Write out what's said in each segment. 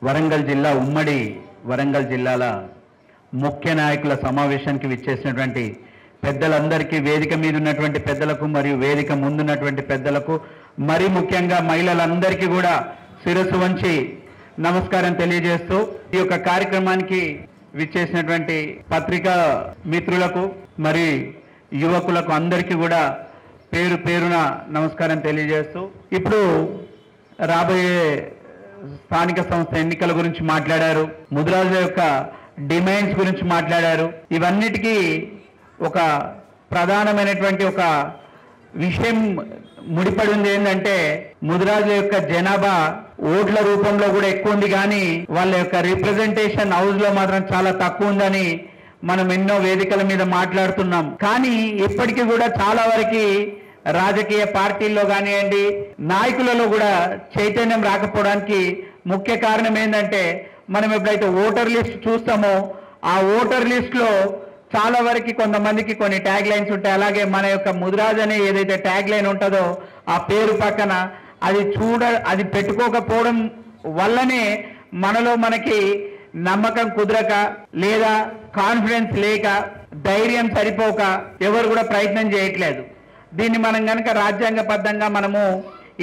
వరంగల్ జిల్లా ఉమ్మడి వరంగల్ జిల్లాల ముఖ్య నాయకుల సమావేశానికి విచ్చేసినటువంటి పెద్దలందరికీ, వేదిక మీద ఉన్నటువంటి పెద్దలకు మరియు వేదిక ముందున్నటువంటి పెద్దలకు, మరి ముఖ్యంగా మహిళలందరికీ కూడా శిరస్సు వంచి నమస్కారం తెలియజేస్తూ ఈ యొక్క కార్యక్రమానికి విచ్చేసినటువంటి పత్రికా మిత్రులకు మరి యువకులకు అందరికీ కూడా పేరు పేరున నమస్కారం తెలియజేస్తూ, ఇప్పుడు రాబోయే స్థానిక సంస్థ ఎన్నికల గురించి మాట్లాడారు, ముదిరాజుల యొక్క డిమాండ్స్ గురించి మాట్లాడారు. ఇవన్నిటికీ ఒక ప్రధానమైనటువంటి ఒక విషయం ముడిపడి ఉంది. ఏంటంటే ముదిరాజుల యొక్క జనాభా ఓట్ల రూపంలో కూడా ఎక్కువ ఉంది, కానీ వాళ్ళ యొక్క రిప్రజెంటేషన్ హౌస్ లో మాత్రం చాలా తక్కువ ఉందని మనం ఎన్నో వేదికల మీద మాట్లాడుతున్నాం. కానీ ఇప్పటికీ కూడా చాలా వరకు రాజకీయ పార్టీల్లో కానివ్వండి, నాయకులలో కూడా చైతన్యం రాకపోవడానికి ముఖ్య కారణం ఏంటంటే, మనం ఎప్పుడైతే ఓటర్ లిస్ట్ చూస్తామో ఆ ఓటర్ లిస్ట్ లో చాలా వరకు కొంతమందికి కొన్ని ట్యాగ్ లైన్స్ ఉంటాయి. అలాగే మన యొక్క ముదిరాజ్ అనే ఏదైతే ట్యాగ్ లైన్ ఉంటుందో ఆ పేరు పక్కన అది పెట్టుకోకపోవడం వల్లనే మనకి నమ్మకం కుదరక, లేదా కాన్ఫిడెన్స్ లేక, ధైర్యం సరిపోక ఎవరు కూడా ప్రయత్నం చేయట్లేదు. దీన్ని మనం కనుక రాజ్యాంగబద్ధంగా మనము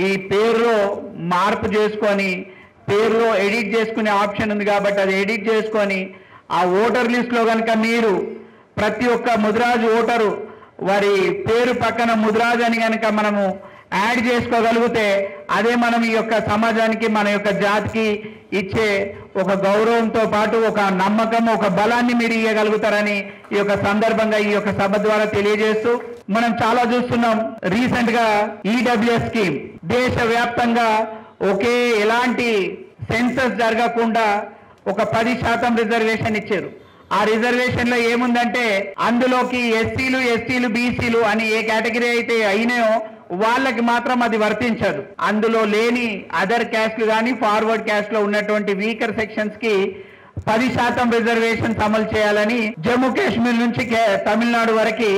ఈ పేరులో మార్పు చేసుకొని, పేరులో ఎడిట్ చేసుకునే ఆప్షన్ ఉంది కాబట్టి అది ఎడిట్ చేసుకొని ఆ ఓటర్ లిస్ట్లో కనుక మీరు ప్రతి ఒక్క ముదిరాజు ఓటరు వారి పేరు పక్కన ముదిరాజు అని కనుక మనము యాడ్ చేసుకోగలిగితే అదే మనం ఈ యొక్క సమాజానికి, మన యొక్క జాతికి ఇచ్చే ఒక గౌరవంతో పాటు ఒక నమ్మకం, ఒక బలాన్ని మీరు ఇవ్వగలుగుతారని ఈ యొక్క సందర్భంగా ఈ యొక్క సభ ద్వారా తెలియజేస్తూ, మనం చాలా చూస్తున్నాం రీసెంట్ గా ఈడబ్ల్యూఎస్ స్కీమ్ దేశవ్యాప్తంగా ఎలాంటి సెన్సస్ జరగకుండా ఒక 10% రిజర్వేషన్ ఇచ్చారు. ఆ రిజర్వేషన్ లో ఏముందంటే, అందులోకి ఎస్సీలు బీసీలు అని ఏ కేటగిరీ అయితే అయినాయో వాళ్ళకి మాత్రం అది వర్తించదు. అందులో లేని అదర్ క్యాస్ట్లు కానీ ఫార్వర్డ్ క్యాస్ట్ లో ఉన్నటువంటి వీకర్ సెక్షన్స్ కి 10% రిజర్వేషన్స్ అమలు చేయాలని జమ్మూ కాశ్మీర్ నుంచి తమిళనాడు వరకు,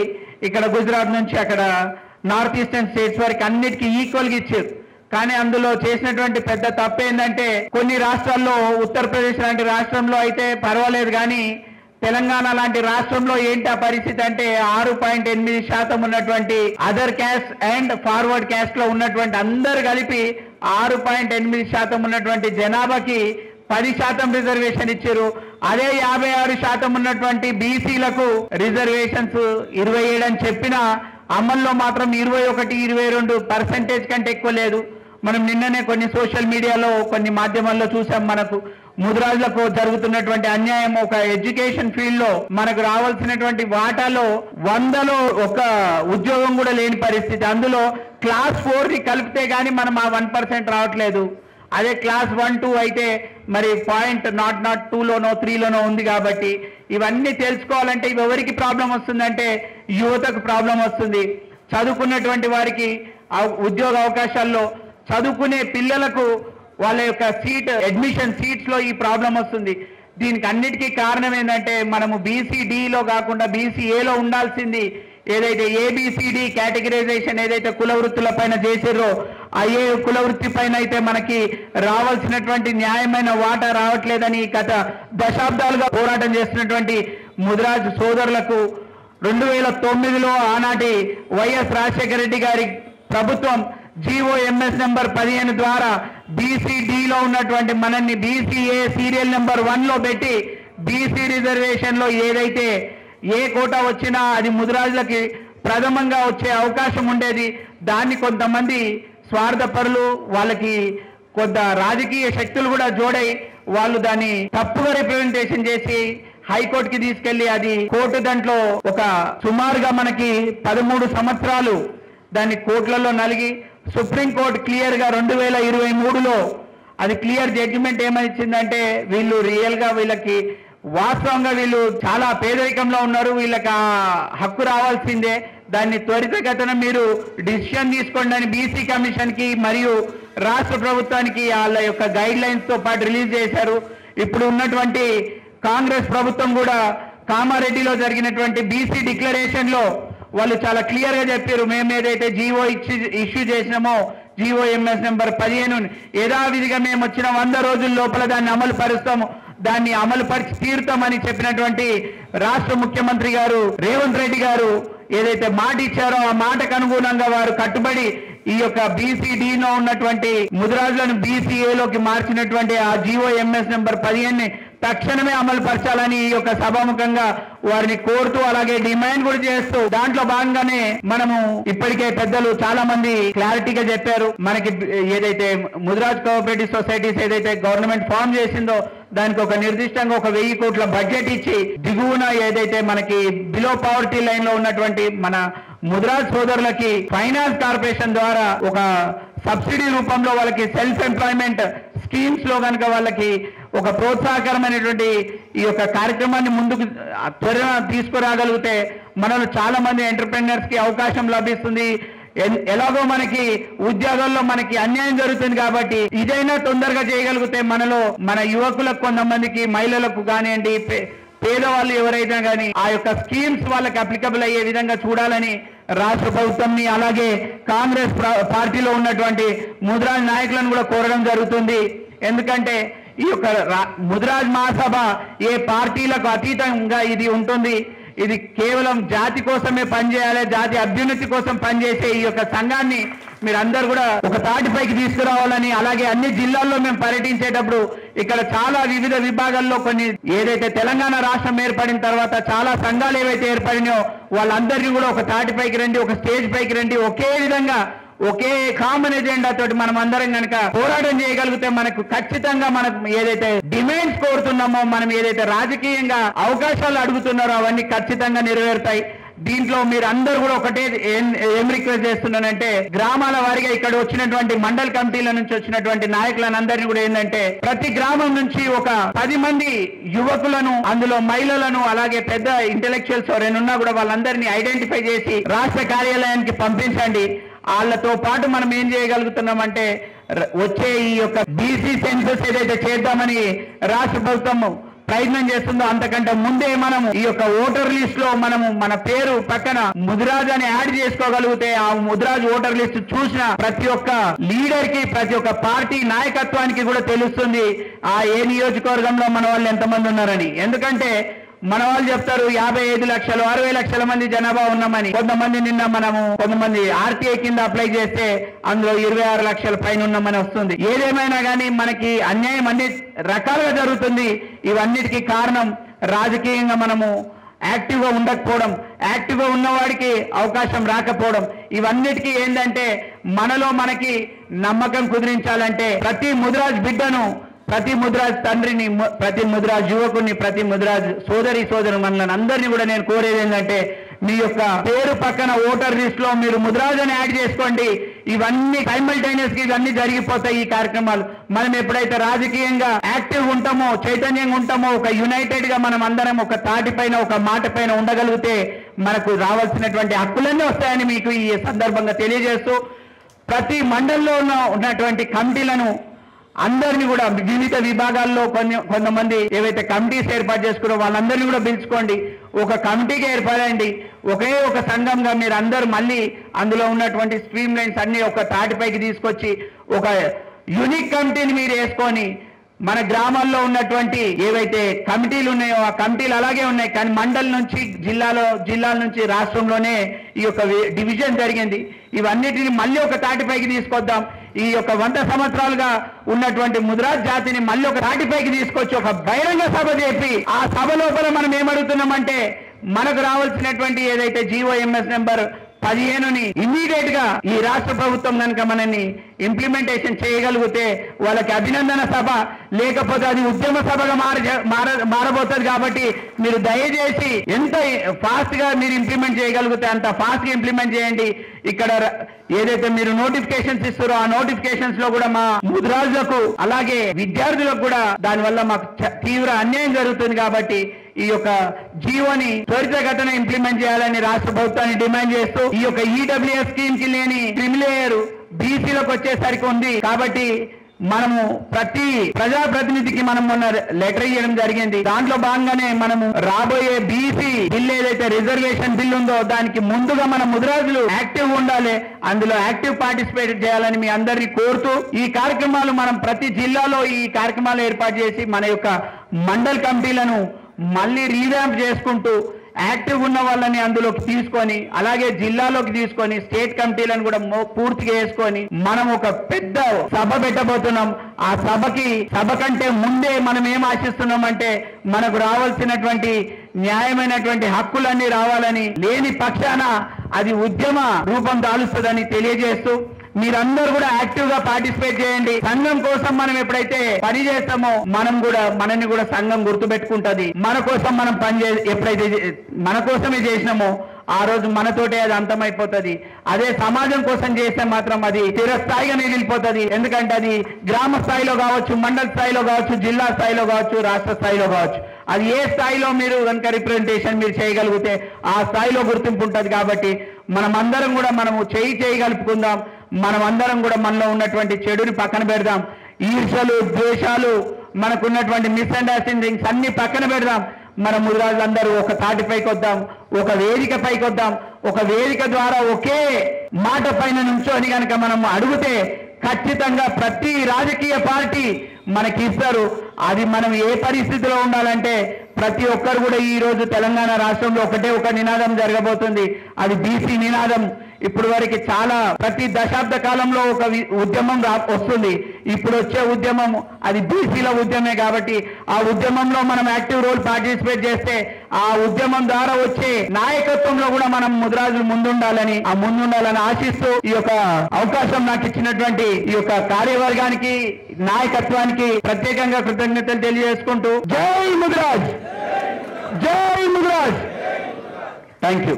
ఇక్కడ గుజరాత్ నుంచి అక్కడ నార్త్ ఈస్టర్న్ స్టేట్స్ వరకు అన్నిటికీ ఈక్వల్ గా ఇచ్చారు. కానీ అందులో చేసినటువంటి పెద్ద తప్పు ఏంటంటే, కొన్ని రాష్ట్రాల్లో, ఉత్తరప్రదేశ్ లాంటి రాష్ట్రంలో అయితే పర్వాలేదు, కానీ తెలంగాణ లాంటి రాష్ట్రంలో ఏంటి ఆ పరిస్థితి అంటే 6.8% ఉన్నటువంటి other caste and forward caste లో ఉన్నటువంటి అందరు కలిపి 6.8% ఉన్నటువంటి జనాభాకి 10% రిజర్వేషన్ ఇచ్చారు. అదే 56% ఉన్నటువంటి బీసీలకు రిజర్వేషన్స్ 27 అని చెప్పినా అమల్లో మాత్రం 21-22% కంటే ఎక్కువ లేదు. మనం నిన్ననే కొన్ని సోషల్ మీడియాలో, కొన్ని మాధ్యమాల్లో చూసాం. మనకు ముదిరాజులకు జరుగుతున్నటువంటి అన్యాయం, ఒక ఎడ్యుకేషన్ ఫీల్డ్ లో మనకు రావాల్సినటువంటి వాటాలో 100లో ఒక ఉద్యోగం కూడా లేని పరిస్థితి. అందులో క్లాస్ 4 ని కలిపితే గానీ మనం ఆ 1% రావట్లేదు. అదే క్లాస్ 1, 2 అయితే మరి .002లోనో 3లోనో ఉంది. కాబట్టి ఇవన్నీ తెలుసుకోవాలంటే ఇవి ఎవరికి ప్రాబ్లం వస్తుందంటే యువతకు ప్రాబ్లం వస్తుంది. చదువుకున్నటువంటి వారికి ఉద్యోగ అవకాశాల్లో, చదువుకునే పిల్లలకు వాళ్ళ యొక్క అడ్మిషన్ సీట్స్ లో ఈ ప్రాబ్లం వస్తుంది. దీనికి అన్నిటికీ కారణం ఏంటంటే, మనము బీసీడీలో కాకుండా బీసీఏలో ఉండాల్సింది ఏదైతే ఏబిసిడి కేటగిరైజేషన్ ఏదైతే కుల వృత్తుల పైన చేసిర్రో ఏ కుల వృత్తి పైన అయితే మనకి రావాల్సినటువంటి న్యాయమైన వాటా రావట్లేదని గత దశాబ్దాలుగా పోరాటం చేస్తున్నటువంటి ముదిరాజు సోదరులకు 2009లో ఆనాటి వైఎస్ రాజశేఖర రెడ్డి గారి ప్రభుత్వం GOMS నెంబర్ 15 ద్వారా బీసీడీలో ఉన్నటువంటి మనల్ని బీసీఏ సీరియల్ నెంబర్ 1లో పెట్టి బీసీ రిజర్వేషన్ లో ఏదైతే ఏ కోటా వచ్చినా అది ముదిరాజులకి ప్రథమంగా వచ్చే అవకాశం ఉండేది. దాన్ని కొంతమంది స్వార్థపరులు, వాళ్ళకి కొంత రాజకీయ శక్తులు కూడా జోడై వాళ్ళు దాన్ని తప్పుగా రిప్రజెంటేషన్ చేసి హైకోర్టుకి తీసుకెళ్లి అది కోర్టు దాంట్లో ఒక సుమారుగా మనకి 13 సంవత్సరాలు దాన్ని కోర్టులలో నలిగి సుప్రీంకోర్టు క్లియర్ గా 2023లో అది క్లియర్ జడ్జిమెంట్ ఏమనిచ్చిందంటే, వీళ్ళు రియల్ గా వీళ్ళకి వాస్తవంగా వీళ్ళు చాలా పేదరికంలో ఉన్నారు, వీళ్ళకి ఆ హక్కు రావాల్సిందే, దాన్ని త్వరితగతిన మీరు డిసిషన్ తీసుకోండి అని బీసీ కమిషన్ కి మరియు రాష్ట్ర ప్రభుత్వానికి వాళ్ళ యొక్క గైడ్ లైన్స్ తో పాటు రిలీజ్ చేశారు. ఇప్పుడు ఉన్నటువంటి కాంగ్రెస్ ప్రభుత్వం కూడా కామారెడ్డిలో జరిగినటువంటి బీసీ డిక్లరేషన్ లో వాళ్ళు చాలా క్లియర్ గా చెప్పారు, మేము ఏదైతే జీవో ఇష్యూ చేసినామో GOMS నెంబర్ 15 యథావిధిగా మేము వచ్చిన 100 రోజుల లోపల దాన్ని అమలు పరుస్తాము, దాన్ని అమలు పరిచి తీరుతామని చెప్పినటువంటి రాష్ట్ర ముఖ్యమంత్రి గారు రేవంత్ రెడ్డి గారు ఏదైతే మాట ఇచ్చారో ఆ మాటకు అనుగుణంగా వారు కట్టుబడి ఈ యొక్క BCDలో ఉన్నటువంటి ముదిరాజులను BCAలోకి మార్చినటువంటి ఆ GOMS నెంబర్ 15ని తక్షణమే అమలు పరచాలని ఈ యొక్క సభాముఖంగా వారిని కోరుతూ అలాగే డిమాండ్ కూడా చేస్తూ దాంట్లో భాగంగానే మనము ఇప్పటికే పెద్దలు చాలా మంది క్లారిటీగా చెప్పారు. మనకి ఏదైతే ముదిరాజ్ కోఆపరేటివ్ సొసైటీస్ ఏదైతే గవర్నమెంట్ ఫామ్ చేసిందో దానికి ఒక నిర్దిష్టంగా 1000 కోట్ల బడ్జెట్ ఇచ్చి దిగువన ఏదైతే మనకి బిలో పవర్టీ లైన్ లో ఉన్నటువంటి మన ముదిరాజ్ సోదరులకి ఫైనాన్స్ కార్పొరేషన్ ద్వారా ఒక సబ్సిడీ రూపంలో వాళ్ళకి సెల్ఫ్ ఎంప్లాయ్మెంట్ స్కీమ్స్ లో కనుక వాళ్ళకి ఒక ప్రోత్సాహకరమైనటువంటి ఈ యొక్క కార్యక్రమాన్ని ముందుకు త్వరగా తీసుకురాగలిగితే మనలో చాలా మంది ఎంటర్‌ప్రెన్యూర్స్ కి అవకాశం లభిస్తుంది. ఎలాగో మనకి ఉద్యోగాల్లో మనకి అన్యాయం జరుగుతుంది కాబట్టి ఇదైనా తొందరగా చేయగలిగితే మనలో మన యువకులకు కొంతమందికి మహిళలకు కానివ్వండి పేదవాళ్ళు ఎవరైనా కానీ ఆ యొక్క స్కీమ్స్ వాళ్ళకి అప్లికబుల్ అయ్యే విధంగా చూడాలని రాష్ట్ర ప్రభుత్వంని అలాగే కాంగ్రెస్ పార్టీలో ఉన్నటువంటి ముదిరాజ్ నాయకులను కూడా కోరడం జరుగుతుంది. ఎందుకంటే ఈ యొక్క ముదిరాజ్ మహాసభ ఏ పార్టీలకు అతీతంగా ఇది ఉంటుంది. ఇది కేవలం జాతి కోసమే పనిచేయాలి, జాతి అభ్యున్నతి కోసం పనిచేసే ఈ యొక్క సంఘాన్ని మీరందరూ కూడా ఒక తాటిపైకి తీసుకురావాలని, అలాగే అన్ని జిల్లాల్లో మేము పర్యటించేటప్పుడు ఇక్కడ చాలా వివిధ విభాగాల్లో కొన్ని ఏదైతే తెలంగాణ రాష్ట్రం ఏర్పడిన తర్వాత చాలా సంఘాలు ఏవైతే ఏర్పడినాయో వాళ్ళందరినీ కూడా ఒక తాటిపైకి రండి, ఒక స్టేజ్ పైకి రండి, ఒకే విధంగా ఒకే కామన్ ఎజెండా తోటి మనం అందరం కనుక పోరాటం చేయగలిగితే మనకు ఖచ్చితంగా మనకు ఏదైతే డిమాండ్స్ కోరుతున్నామో, మనం ఏదైతే రాజకీయంగా అవకాశాలు అడుగుతున్నారో అవన్నీ ఖచ్చితంగా నెరవేరుతాయి. దీంట్లో మీరు అందరూ కూడా ఒకటే ఏం రిక్వెస్ట్ చేస్తున్నానంటే గ్రామాల వారిగా ఇక్కడ వచ్చినటువంటి మండల కమిటీల నుంచి వచ్చినటువంటి నాయకులను అందరినీ కూడా ఏంటంటే ప్రతి గ్రామం నుంచి ఒక 10 మంది యువకులను, అందులో మహిళలను, అలాగే పెద్ద ఇంటెలెక్చువల్స్ ఎవరైనా ఉన్నా కూడా వాళ్ళందరినీ ఐడెంటిఫై చేసి రాష్ట్ర కార్యాలయానికి పంపించండి. వాళ్ళతో పాటు మనం ఏం చేయగలుగుతున్నామంటే వచ్చే ఈ యొక్క BC సెన్సస్ ఏదైతే చేద్దామని రాష్ట్ర ప్రభుత్వం ప్రయత్నం చేస్తుందో అంతకంటే ముందే మనము ఈ యొక్క ఓటర్ లిస్ట్ లో మనము మన పేరు పక్కన ముదిరాజ్ అని యాడ్ చేసుకోగలిగితే ఆ ముదిరాజ్ ఓటర్ లిస్ట్ చూసిన ప్రతి ఒక్క లీడర్ కి, ప్రతి ఒక్క పార్టీ నాయకత్వానికి కూడా తెలుస్తుంది ఆ ఏ నియోజకవర్గంలో మన వాళ్ళు ఎంతమంది ఉన్నారని. ఎందుకంటే మన వాళ్ళు చెప్తారు 55 లక్షలు 60 లక్షల మంది జనాభా ఉన్నామని. కొంతమంది కొంతమంది RTI కింద అప్లై చేస్తే అందులో 26 లక్షల పైన ఉన్నామని వస్తుంది. ఏదేమైనా కానీ మనకి అన్యాయం అన్ని రకాలుగా జరుగుతుంది. ఇవన్నిటికీ కారణం రాజకీయంగా మనము యాక్టివ్ గా ఉండకపోవడం, యాక్టివ్ గా ఉన్నవాడికి అవకాశం రాకపోవడం. ఇవన్నిటికీ ఏంటంటే మనలో మనకి నమ్మకం కుదిరించాలంటే ప్రతి ముదిరాజ్ బిడ్డను, ప్రతి ముదిరాజ్ తండ్రిని, ప్రతి ముదిరాజ్ యువకుని, ప్రతి ముదిరాజ్ సోదరు మనల్ని అందరినీ కూడా నేను కోరేది ఏంటంటే మీ యొక్క పేరు పక్కన ఓటర్ లిస్ట్ లో మీరు ముదిరాజ్ అని యాడ్ చేసుకోండి. ఇవన్నీ సైమల్టేనియస్ గా ఇవన్నీ జరిగిపోతాయి ఈ కార్యక్రమాలు. మనం ఎప్పుడైతే రాజకీయంగా యాక్టివ్ ఉంటామో, చైతన్యంగా ఉంటామో, ఒక యునైటెడ్ గా మనం అందరం ఒక తాటి పైన ఒక మాట పైన ఉండగలిగితే మనకు రావాల్సినటువంటి హక్కులన్నీ వస్తాయని మీకు ఈ సందర్భంగా తెలియజేస్తూ ప్రతి మండలంలో ఉన్నటువంటి కమిటీలను అందరినీ కూడా వివిధ విభాగాల్లో కొంతమంది ఏవైతే కమిటీస్ ఏర్పాటు చేసుకున్నారో వాళ్ళందరినీ కూడా పిలుచుకోండి, ఒక కమిటీగా ఏర్పడండి. ఒకే ఒక సంఘంగా మీరు అందరూ మళ్ళీ అందులో ఉన్నటువంటి స్ట్రీమ్ లైన్స్ అన్ని ఒక తాటిపైకి తీసుకొచ్చి ఒక యూనిక్ కమిటీని మీరు వేసుకొని మన గ్రామాల్లో ఉన్నటువంటి ఏవైతే కమిటీలు ఉన్నాయో ఆ కమిటీలు అలాగే ఉన్నాయి. కానీ మండల్ నుంచి జిల్లాల నుంచి రాష్ట్రంలోనే ఈ యొక్క డివిజన్ జరిగింది. ఇవన్నిటిని మళ్ళీ ఒక తాటిపైకి తీసుకొద్దాం. ఈ యొక్క 100 సంవత్సరాలుగా ఉన్నటువంటి ముదిరాజ్ జాతిని మళ్ళీ ఒక తాటిపైకి తీసుకొచ్చి ఒక బహిరంగ సభ చేసి ఆ సభ లోపల మనం ఏమడుగుతున్నామంటే మనకు రావాల్సినటువంటి ఏదైతే GOMS నెంబర్ 15ని ఇమ్మీడియట్ గా ఈ రాష్ట్ర ప్రభుత్వం కనుక మనల్ని ఇంప్లిమెంటేషన్ చేయగలిగితే వాళ్ళకి అభినందన సభ, లేకపోతే అది ఉద్యమ సభగా మారబోతుంది. కాబట్టి మీరు దయచేసి ఎంత ఫాస్ట్ గా మీరు ఇంప్లిమెంట్ చేయగలిగితే అంత ఫాస్ట్ గా ఇంప్లిమెంట్ చేయండి. ఇక్కడ ఏదైతే మీరు నోటిఫికేషన్స్ ఇస్తారో ఆ నోటిఫికేషన్స్ లో కూడా మా ముదిరాజులకు అలాగే విద్యార్థులకు కూడా దానివల్ల మాకు తీవ్ర అన్యాయం జరుగుతుంది. కాబట్టి ఈ యొక్క జీవోని త్వరితగతిన ఇంప్లిమెంట్ చేయాలని రాష్ట్ర ప్రభుత్వాన్ని డిమాండ్ చేస్తూ ఈ యొక్క EWS స్కీమ్ కి లేని క్రిమిలేయర్ BCలకు వచ్చేసరికి ఉంది. కాబట్టి మనము ప్రతి ప్రజాప్రతినిధికి మనం మొన్న లెటర్ ఇవ్వడం జరిగింది. దాంట్లో భాగంగానే మనము రాబోయే బీసీ బిల్ ఏదైతే రిజర్వేషన్ బిల్ ఉందో దానికి ముందుగా మన ముదిరాజులు యాక్టివ్ ఉండాలి, అందులో యాక్టివ్ పార్టిసిపేట్ చేయాలని మీ అందరినీ కోరుతూ ఈ కార్యక్రమాలు మనం ప్రతి జిల్లాలో ఈ కార్యక్రమాలు ఏర్పాటు చేసి మన యొక్క మండల్ కమిటీలను మళ్ళీ రీవ్యాంప్ చేసుకుంటూ యాక్టివ్ ఉన్న వాళ్ళని అందులోకి తీసుకొని అలాగే జిల్లాలోకి తీసుకొని స్టేట్ కమిటీలను కూడా పూర్తిగా వేసుకొని మనం ఒక పెద్ద సభ పెట్టబోతున్నాం. ఆ సభ కంటే ముందే మనం ఏం ఆశిస్తున్నామంటే మనకు రావాల్సినటువంటి న్యాయమైనటువంటి హక్కులన్నీ రావాలని, లేని పక్షాన అది ఉద్యమ రూపం దాలుస్తుందని తెలియజేస్తూ మీరందరూ కూడా యాక్టివ్ గా పార్టిసిపేట్ చేయండి. సంఘం కోసం మనం ఎప్పుడైతే పని చేస్తామో మనని కూడా సంఘం గుర్తుపెట్టుకుంటది. మన కోసం మనం ఎప్పుడైతే మన కోసమే చేసినామో ఆ రోజు మనతోటే అది అంతమైపోతుంది. అదే సమాజం కోసం చేస్తే మాత్రం అది చిరస్థాయిగా మిగిలిపోతుంది. ఎందుకంటే అది గ్రామ స్థాయిలో కావచ్చు, మండల స్థాయిలో కావచ్చు, జిల్లా స్థాయిలో కావచ్చు, రాష్ట్ర స్థాయిలో కావచ్చు, అది ఏ స్థాయిలో మీరు కనుక రిప్రజెంటేషన్ మీరు చేయగలిగితే ఆ స్థాయిలో గుర్తింపు ఉంటుంది. కాబట్టి మనమందరం కూడా మనము చేయగలుపుకుందాం. మనమందరం కూడా మనలో ఉన్నటువంటి చెడుని పక్కన పెడదాం. ఈర్షలు, ద్వేషాలు, మనకున్నటువంటి మిస్అండర్స్టాండింగ్స్ అన్ని పక్కన పెడదాం. మన ముదిరాజులందరూ ఒక తాటిపైకి వద్దాం, ఒక వేదిక పైకి వద్దాం. ఒక వేదిక ద్వారా ఒకే మాట పైన నుంచోని కనుక మనం అడిగితే ఖచ్చితంగా ప్రతి రాజకీయ పార్టీ మనకి ఇస్తారు. అది మనం ఏ పరిస్థితిలో ఉండాలంటే ప్రతి ఒక్కరు కూడా ఈ రోజు తెలంగాణ రాష్ట్రంలో ఒక నినాదం జరగబోతుంది. అది బీసీ నినాదం. ఇప్పుడు వరకు చాలా ప్రతి దశాబ్ద కాలంలో ఒక ఉద్యమం వస్తుంది. ఇప్పుడు వచ్చే ఉద్యమం అది బీసీల ఉద్యమే. కాబట్టి ఆ ఉద్యమంలో మనం యాక్టివ్ రోల్ పార్టిసిపేట్ చేస్తే ఆ ఉద్యమం ద్వారా వచ్చే నాయకత్వంలో కూడా మనం ముదిరాజులు ముందుండాలని ఆశిస్తూ ఈ యొక్క అవకాశం నాకు ఇచ్చినటువంటి ఈ యొక్క కార్యవర్గానికి, నాయకత్వానికి ప్రత్యేకంగా కృతజ్ఞతలు తెలియజేసుకుంటూ జై ముదిరాజ్, జై ముదిరాజ్. Thank you.